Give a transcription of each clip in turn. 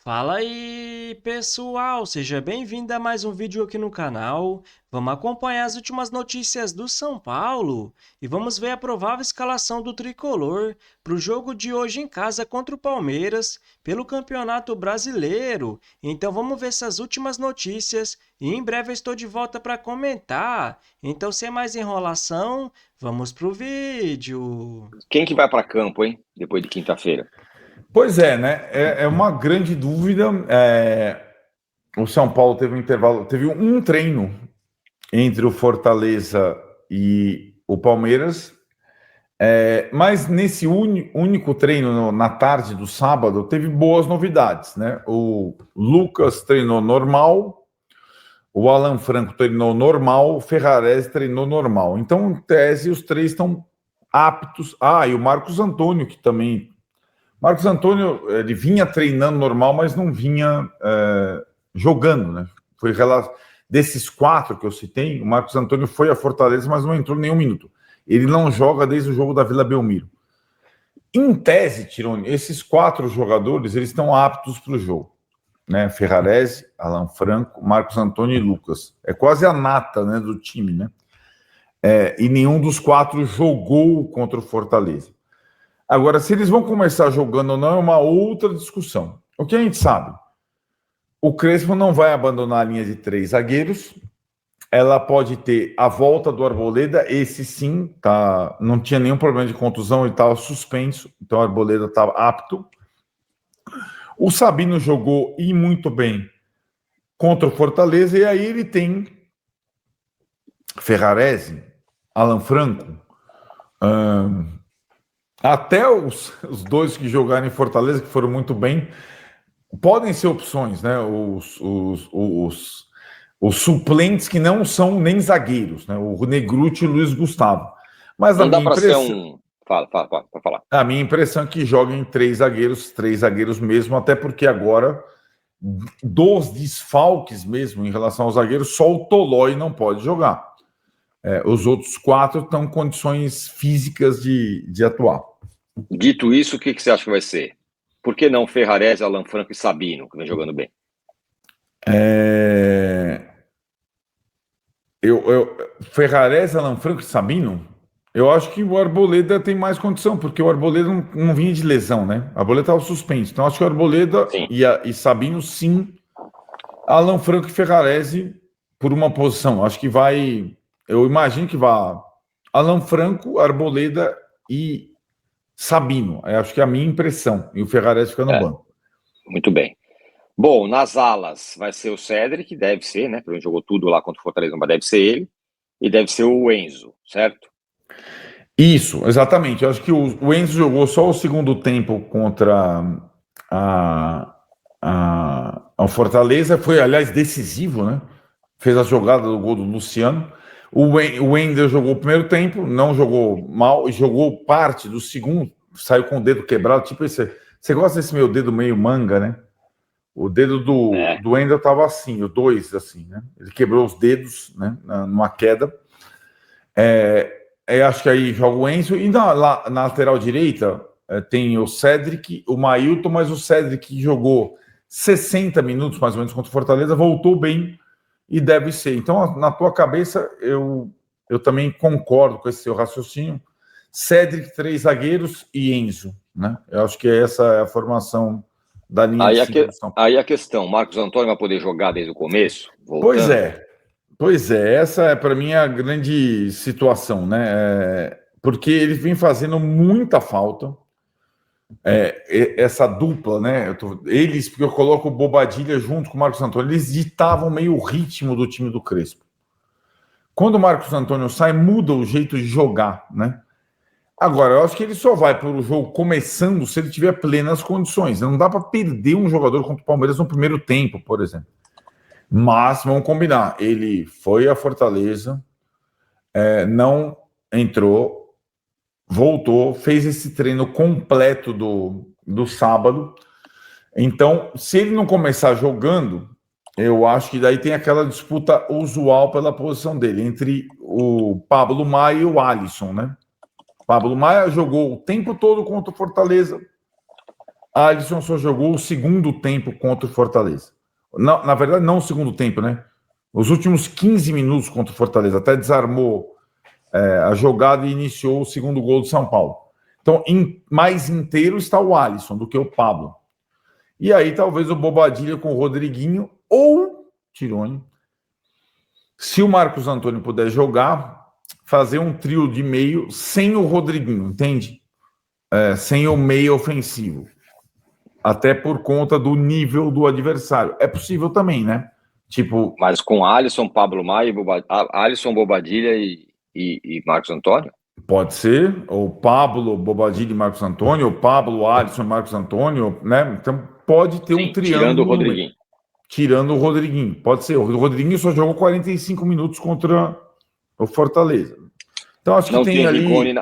Fala aí, pessoal! Seja bem-vindo a mais um vídeo aqui no canal. Vamos acompanhar as últimas notícias do São Paulo e vamos ver a provável escalação do Tricolor para o jogo de hoje em casa contra o Palmeiras pelo Campeonato Brasileiro. Então vamos ver essas últimas notícias e em breve eu estou de volta para comentar. Então, sem mais enrolação, vamos pro vídeo. Quem que vai para campo, hein? Depois de quinta-feira. Pois é, né? É uma grande dúvida. O São Paulo teve um intervalo, teve um treino entre o Fortaleza e o Palmeiras, mas nesse único treino na tarde do sábado teve boas novidades, né? O Lucas treinou normal, o Alan Franco treinou normal, o Ferrarese treinou normal. Então, em tese, os três estão aptos. E o Marcos Antônio, que também. Marcos Antônio, ele vinha treinando normal, mas não vinha jogando, né? Desses quatro que eu citei, o Marcos Antônio foi a Fortaleza, mas não entrou nenhum minuto. Ele não joga desde o jogo da Vila Belmiro. Em tese, Tironi, esses quatro jogadores, eles estão aptos para o jogo, né? Ferrarese, Alan Franco, Marcos Antônio e Lucas. É quase a nata, né, do time, né? E nenhum dos quatro jogou contra o Fortaleza. Agora, se eles vão começar jogando ou não é uma outra discussão. O que a gente sabe? O Crespo não vai abandonar a linha de três zagueiros. Ela pode ter a volta do Arboleda, esse sim, não tinha nenhum problema de contusão, ele estava suspenso, então o Arboleda estava apto. O Sabino jogou e muito bem contra o Fortaleza, e aí ele tem Ferrarese, Alan Franco, até os dois que jogaram em Fortaleza, que foram muito bem, podem ser opções, né? Os suplentes que não são nem zagueiros, né? O Negruti e o Luiz Gustavo. Mas Não dá para ser um. Fala, pode falar. A minha impressão é que joguem três zagueiros mesmo, até porque agora, dos desfalques mesmo em relação aos zagueiros, só o Tolói não pode jogar. Os outros quatro estão em condições físicas de atuar. Dito isso, o que você acha que vai ser? Por que não Ferrarese, Alan Franco e Sabino, que vem jogando bem? Ferrarese, Alan Franco e Sabino, eu acho que o Arboleda tem mais condição, porque o Arboleda não vinha de lesão, né? O Arboleda estava suspenso. Então, acho que o Arboleda e Sabino, sim. Alan Franco e Ferrarese por uma posição. Acho que vai. Eu imagino que vá Alan Franco, Arboleda e Sabino. Eu acho que é a minha impressão. E o Ferrarese fica no banco. Muito bem. Bom, nas alas vai ser o Cedric, deve ser, né? Porque ele jogou tudo lá contra o Fortaleza, mas deve ser ele. E deve ser o Enzo, certo? Isso, exatamente. Eu acho que o Enzo jogou só o segundo tempo contra o Fortaleza. Foi, aliás, decisivo, né? Fez a jogada do gol do Luciano. O Wendel jogou o primeiro tempo, não jogou mal, e jogou parte do segundo, saiu com o dedo quebrado. Tipo esse. Você gosta desse meu dedo meio manga, né? O dedo do Wendel estava assim, o 2, assim, né? Ele quebrou os dedos, né? Numa queda. Acho que aí joga o Enzo. E na lateral direita tem o Cedric, o Mailton, mas o Cedric jogou 60 minutos, mais ou menos, contra o Fortaleza, voltou bem e deve ser. Então, na tua cabeça, eu também concordo com esse seu raciocínio. Cedric, 3 zagueiros e Enzo, né? Eu acho que essa é a formação da linha de 5 do São Paulo. Aí a questão, Marcos Antônio vai poder jogar desde o começo? Voltando. Pois é, essa é para mim a grande situação, né? Porque ele vem fazendo muita falta. Essa dupla, né? Eles, porque eu coloco o Bobadilha junto com o Marcos Antônio, eles ditavam meio o ritmo do time do Crespo. Quando o Marcos Antônio sai, muda o jeito de jogar, né? Agora, eu acho que ele só vai para o jogo começando se ele tiver plenas condições. Não dá para perder um jogador contra o Palmeiras no primeiro tempo, por exemplo. Mas, vamos combinar, ele foi a Fortaleza, não entrou, voltou, fez esse treino completo do sábado. Então, se ele não começar jogando, eu acho que daí tem aquela disputa usual pela posição dele, entre o Pablo Maia e o Alisson, né? Pablo Maia jogou o tempo todo contra o Fortaleza. Alisson só jogou o segundo tempo contra o Fortaleza. Na verdade, não o segundo tempo, né? Os últimos 15 minutos contra o Fortaleza. Até desarmou a jogada e iniciou o segundo gol do São Paulo. Então, mais inteiro está o Alisson do que o Pablo. E aí, talvez o Bobadilha com o Rodriguinho ou Tironi. Se o Marcos Antônio puder jogar, fazer um trio de meio sem o Rodriguinho, entende? Sem o meio ofensivo. Até por conta do nível do adversário. É possível também, né? Tipo... Mas com Alisson, Pablo Maia, Alisson, Bobadilha e Marcos Antônio? Pode ser, ou Pablo, Bobadilha e Marcos Antônio, ou Pablo, Alisson e Marcos Antônio, né? Então pode ter um triângulo. Tirando o Rodriguinho. Tirando o Rodriguinho, pode ser. O Rodriguinho só jogou 45 minutos contra o Fortaleza. Então acho que não tem ali. Rigoni,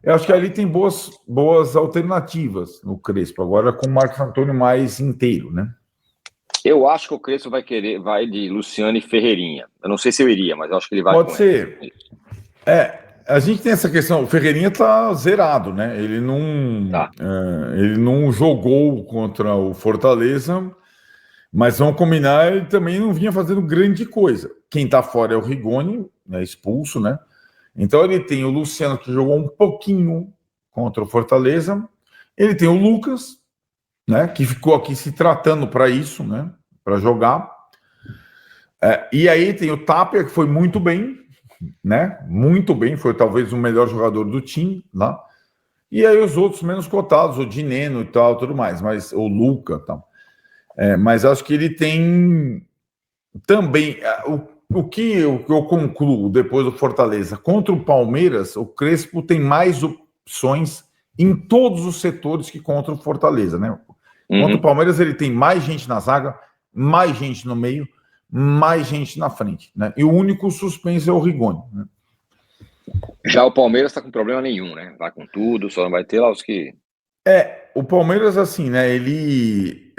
eu acho que ali tem boas alternativas no Crespo, agora com o Marcos Antônio mais inteiro, né? Eu acho que o Crespo vai de Luciano e Ferreirinha. Eu não sei se eu iria, mas eu acho que ele vai. Pode ser. A gente tem essa questão, o Ferreirinha tá zerado, né? Ele não jogou contra o Fortaleza, mas vamos combinar, ele também não vinha fazendo grande coisa. Quem tá fora é o Rigoni, né, expulso, né? Então ele tem o Luciano, que jogou um pouquinho contra o Fortaleza. Ele tem o Lucas, né, que ficou aqui se tratando para isso, né? Para jogar. E aí tem o Tapia, que foi muito bem, né? Muito bem, foi talvez o melhor jogador do time lá. E aí os outros menos cotados, o Dineno e tal, tudo mais, mas o Luca e tal. Mas acho que ele tem também o que eu concluo depois do Fortaleza contra o Palmeiras. O Crespo tem mais opções em todos os setores que contra o Fortaleza, né? Contra o Palmeiras ele tem mais gente na zaga, mais gente no meio, mais gente na frente, né? E o único suspenso é o Rigoni, né? Já o Palmeiras tá com problema nenhum, né? Vai com tudo, só não vai ter lá os que... O Palmeiras, assim, né? Ele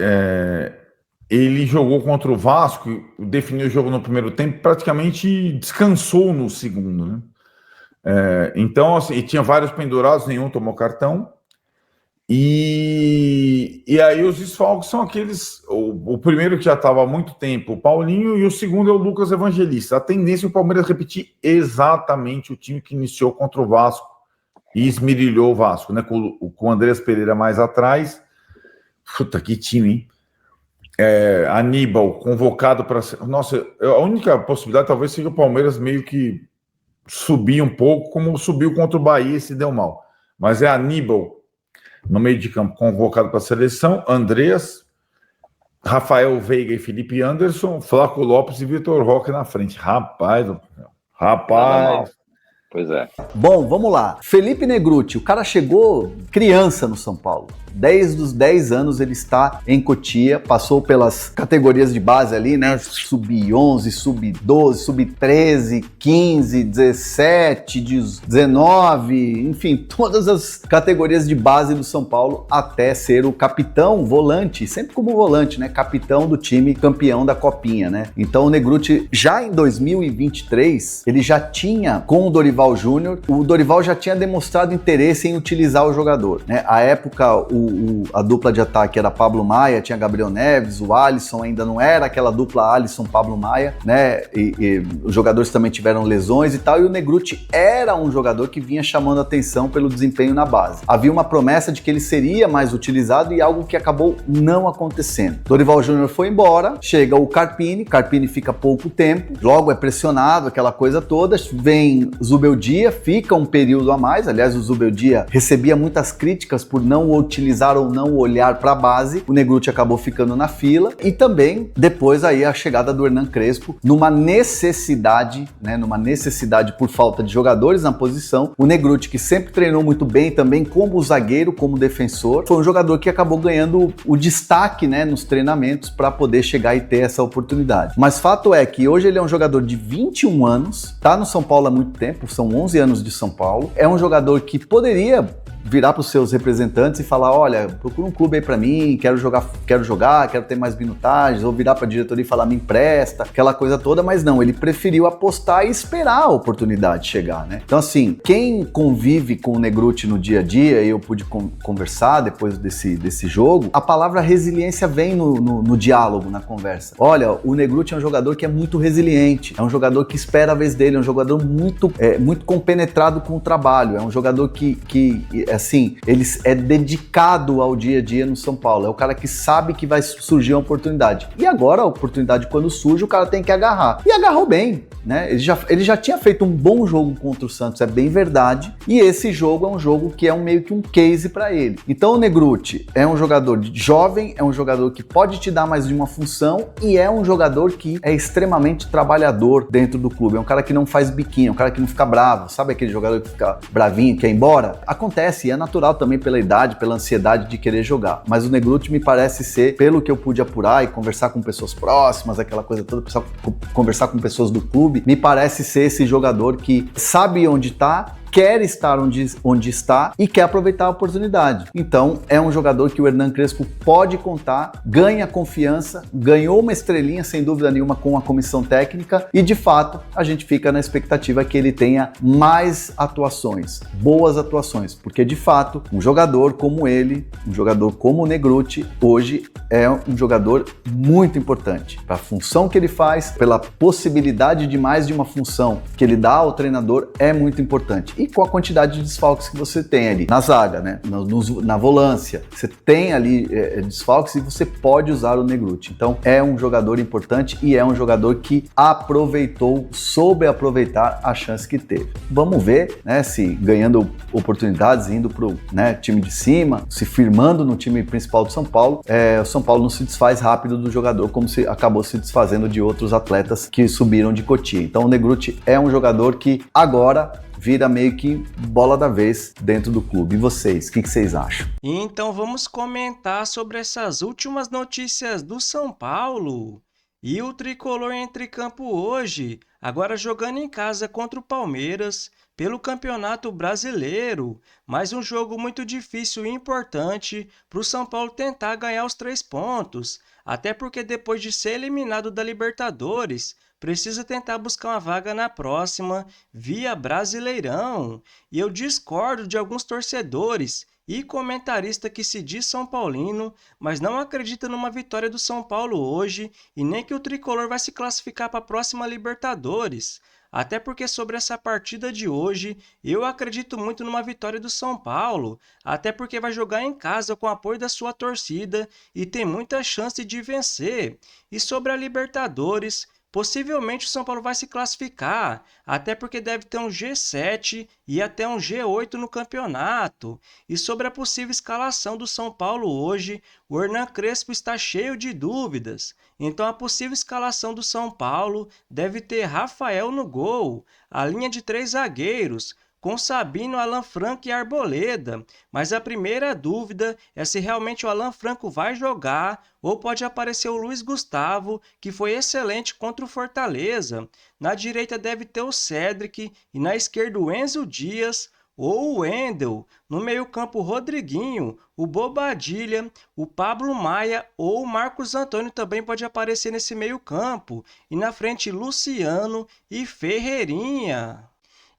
jogou contra o Vasco, definiu o jogo no primeiro tempo, praticamente descansou no segundo, né? Então, assim, e tinha vários pendurados, nenhum tomou cartão. E aí os desfalques são aqueles... O primeiro que já estava há muito tempo, o Paulinho, e o segundo é o Lucas Evangelista. A tendência é o Palmeiras repetir exatamente o time que iniciou contra o Vasco e esmirilhou o Vasco, né? Com o Andrés Pereira mais atrás. Puta, que time, hein? Aníbal convocado para... Nossa, a única possibilidade talvez seja o Palmeiras meio que subir um pouco, como subiu contra o Bahia e se deu mal. Mas é Aníbal no meio de campo convocado para a seleção, Andreas, Rafael Veiga e Felipe Anderson, Flaco Lopes e Vitor Roque na frente. Rapaz. Pois é. Bom, vamos lá. Felipe Negrutti, o cara chegou criança no São Paulo. Desde os 10 anos ele está em Cotia, passou pelas categorias de base ali, né? Sub-11, Sub-12, Sub-13, 15, 17, 19, enfim, todas as categorias de base do São Paulo até ser o capitão, volante, sempre como volante, né? Capitão do time campeão da Copinha, né? Então o Negrutti, já em 2023, ele já tinha, com o Dorival Júnior, o Dorival já tinha demonstrado interesse em utilizar o jogador, né? À época, a dupla de ataque era Pablo Maia, tinha Gabriel Neves, o Alisson ainda não era aquela dupla Alisson-Pablo Maia, né? E os jogadores também tiveram lesões e tal, e o Negrutti era um jogador que vinha chamando atenção pelo desempenho na base. Havia uma promessa de que ele seria mais utilizado e algo que acabou não acontecendo. Dorival Júnior foi embora, chega o Carpini fica pouco tempo, logo é pressionado, aquela coisa toda, vem Zubeldia, fica um período a mais, aliás o Zubeldia recebia muitas críticas por não o utilizar ou não olhar para a base, o Negrutti acabou ficando na fila, e também depois aí a chegada do Hernan Crespo, numa necessidade por falta de jogadores na posição. O Negrutti, que sempre treinou muito bem também como zagueiro, como defensor, foi um jogador que acabou ganhando o destaque, né, nos treinamentos para poder chegar e ter essa oportunidade. Mas fato é que hoje ele é um jogador de 21 anos, tá no São Paulo há muito tempo, são 11 anos de São Paulo, é um jogador que poderia virar para os seus representantes e falar, olha, procura um clube aí para mim, quero jogar, quero ter mais minutagens, ou virar para a diretoria e falar, me empresta, aquela coisa toda, mas não, ele preferiu apostar e esperar a oportunidade chegar, né? Então assim, quem convive com o Negrutti no dia a dia, e eu pude conversar depois desse jogo, a palavra resiliência vem no diálogo, na conversa. Olha, o Negrutti é um jogador que é muito resiliente, é um jogador que espera a vez dele, é um jogador muito compenetrado com o trabalho, é um jogador que assim, ele é dedicado ao dia a dia no São Paulo, é o cara que sabe que vai surgir uma oportunidade. E agora a oportunidade, quando surge, o cara tem que agarrar. E agarrou bem, né? Ele já tinha feito um bom jogo contra o Santos, é bem verdade, e esse jogo é um jogo que é meio que um case para ele. Então o Negrutti é um jogador jovem, é um jogador que pode te dar mais de uma função e é um jogador que é extremamente trabalhador dentro do clube, é um cara que não faz biquinho, é um cara que não fica bravo, sabe aquele jogador que fica bravinho, quer ir embora? Acontece, e é natural também pela idade, pela ansiedade de querer jogar, mas o Negrutti me parece ser, pelo que eu pude apurar e conversar com pessoas próximas, aquela coisa toda, conversar com pessoas do clube, me parece ser esse jogador que sabe onde tá, quer estar onde está e quer aproveitar a oportunidade. Então, é um jogador que o Hernan Crespo pode contar, ganha confiança, ganhou uma estrelinha, sem dúvida nenhuma, com a comissão técnica e, de fato, a gente fica na expectativa que ele tenha mais atuações, boas atuações, porque, de fato, um jogador como ele, um jogador como o Negrutti, hoje é um jogador muito importante para a função que ele faz, pela possibilidade de mais de uma função que ele dá ao treinador, é muito importante. E com a quantidade de desfalques que você tem ali na zaga, né? Na volância, você tem ali desfalques e você pode usar o Negrutti. Então é um jogador importante e é um jogador que soube aproveitar a chance que teve. Vamos ver, né, se ganhando oportunidades, indo pro, né, time de cima, se firmando no time principal do São Paulo, o São Paulo não se desfaz rápido do jogador como se acabou se desfazendo de outros atletas que subiram de Cotia. Então o Negrutti é um jogador que agora vira meio que bola da vez dentro do clube. E vocês, o que vocês acham? Então vamos comentar sobre essas últimas notícias do São Paulo. E o tricolor entra em campo hoje, agora jogando em casa contra o Palmeiras, pelo Campeonato Brasileiro. Mais um jogo muito difícil e importante para o São Paulo tentar ganhar os 3 pontos. Até porque depois de ser eliminado da Libertadores, precisa tentar buscar uma vaga na próxima via Brasileirão. E eu discordo de alguns torcedores e comentarista que se diz São Paulino, mas não acredita numa vitória do São Paulo hoje e nem que o tricolor vai se classificar para a próxima Libertadores. Até porque sobre essa partida de hoje, eu acredito muito numa vitória do São Paulo, até porque vai jogar em casa com o apoio da sua torcida e tem muita chance de vencer. E sobre a Libertadores, possivelmente o São Paulo vai se classificar, até porque deve ter um G7 e até um G8 no campeonato. E sobre a possível escalação do São Paulo hoje, o Hernan Crespo está cheio de dúvidas. Então a possível escalação do São Paulo deve ter Rafael no gol, a linha de 3 zagueiros, com Sabino, Alan Franco e Arboleda, mas a primeira dúvida é se realmente o Alan Franco vai jogar ou pode aparecer o Luiz Gustavo, que foi excelente contra o Fortaleza. Na direita deve ter o Cédric e na esquerda o Enzo Dias ou o Wendel. No meio-campo, o Rodriguinho, o Bobadilha, o Pablo Maia ou o Marcos Antônio também pode aparecer nesse meio-campo. E na frente, Luciano e Ferreirinha.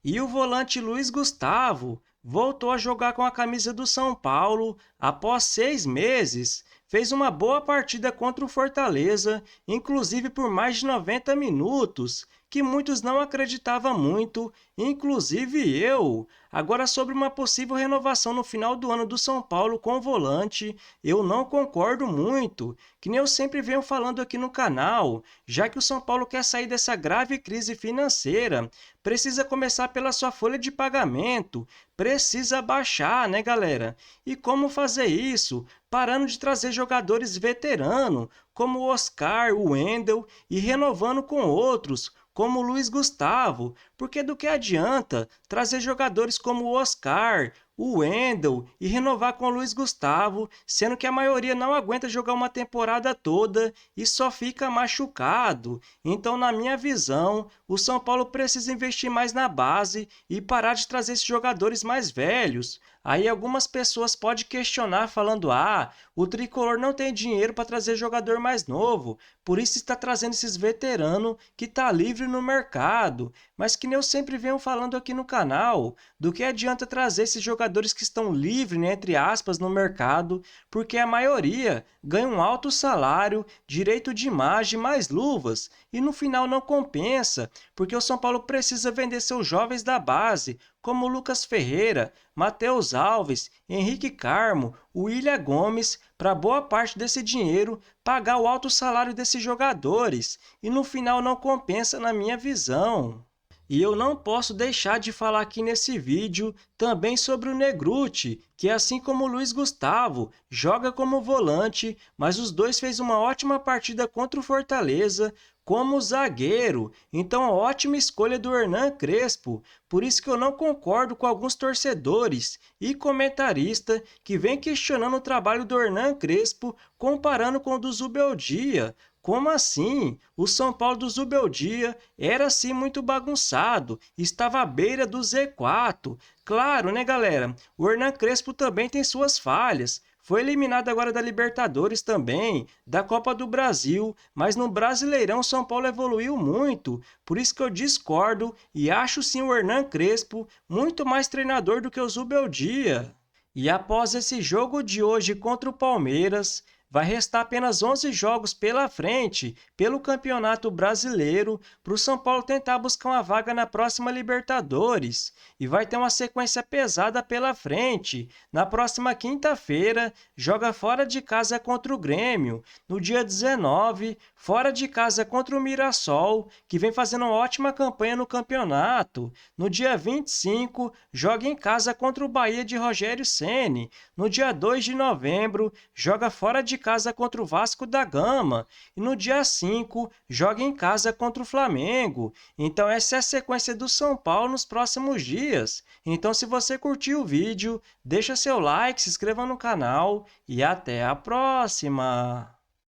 E o volante Luiz Gustavo voltou a jogar com a camisa do São Paulo após 6 meses. Fez uma boa partida contra o Fortaleza, inclusive por mais de 90 minutos, que muitos não acreditavam muito, inclusive eu. Agora, sobre uma possível renovação no final do ano do São Paulo com o volante, eu não concordo muito, que nem eu sempre venho falando aqui no canal, já que o São Paulo quer sair dessa grave crise financeira, precisa começar pela sua folha de pagamento, precisa baixar, né, galera? E como fazer isso? Parando de trazer jogadores veteranos, como o Oscar, o Wendel, e renovando com outros, como o Luiz Gustavo, porque do que adianta trazer jogadores como o Oscar, o Wendel e renovar com o Luiz Gustavo, sendo que a maioria não aguenta jogar uma temporada toda e só fica machucado. Então, na minha visão, o São Paulo precisa investir mais na base e parar de trazer esses jogadores mais velhos. Aí algumas pessoas podem questionar falando: ah, o Tricolor não tem dinheiro para trazer jogador mais novo, por isso está trazendo esses veteranos que tá livre no mercado. Mas que nem eu sempre venho falando aqui no canal, do que adianta trazer esses jogadores que estão livres, né, entre aspas, no mercado, porque a maioria ganha um alto salário, direito de imagem, mais luvas, e no final não compensa, porque o São Paulo precisa vender seus jovens da base, como Lucas Ferreira, Matheus Alves, Henrique Carmo, William Gomes, para boa parte desse dinheiro pagar o alto salário desses jogadores, e no final não compensa na minha visão. E eu não posso deixar de falar aqui nesse vídeo também sobre o Negrutti, que assim como o Luiz Gustavo, joga como volante, mas os dois fez uma ótima partida contra o Fortaleza como zagueiro, então ótima escolha do Hernan Crespo. Por isso que eu não concordo com alguns torcedores e comentaristas que vêm questionando o trabalho do Hernan Crespo comparando com o do Zubeldia. Como assim? O São Paulo do Zubeldia era sim muito bagunçado, estava à beira do Z4. Claro, né, galera? O Hernan Crespo também tem suas falhas. Foi eliminado agora da Libertadores também, da Copa do Brasil, mas no Brasileirão São Paulo evoluiu muito. Por isso que eu discordo e acho sim o Hernan Crespo muito mais treinador do que o Zubeldia. E após esse jogo de hoje contra o Palmeiras, vai restar apenas 11 jogos pela frente pelo Campeonato Brasileiro para o São Paulo tentar buscar uma vaga na próxima Libertadores. E vai ter uma sequência pesada pela frente. Na próxima quinta-feira, joga fora de casa contra o Grêmio. No dia 19, fora de casa contra o Mirassol, que vem fazendo uma ótima campanha no campeonato. No dia 25, joga em casa contra o Bahia de Rogério Ceni. No dia 2 de novembro, joga fora de casa contra o Vasco da Gama. E no dia 5, joga em casa contra o Flamengo. Então essa é a sequência do São Paulo nos próximos dias. Então se você curtiu o vídeo, deixa seu like, se inscreva no canal e até a próxima!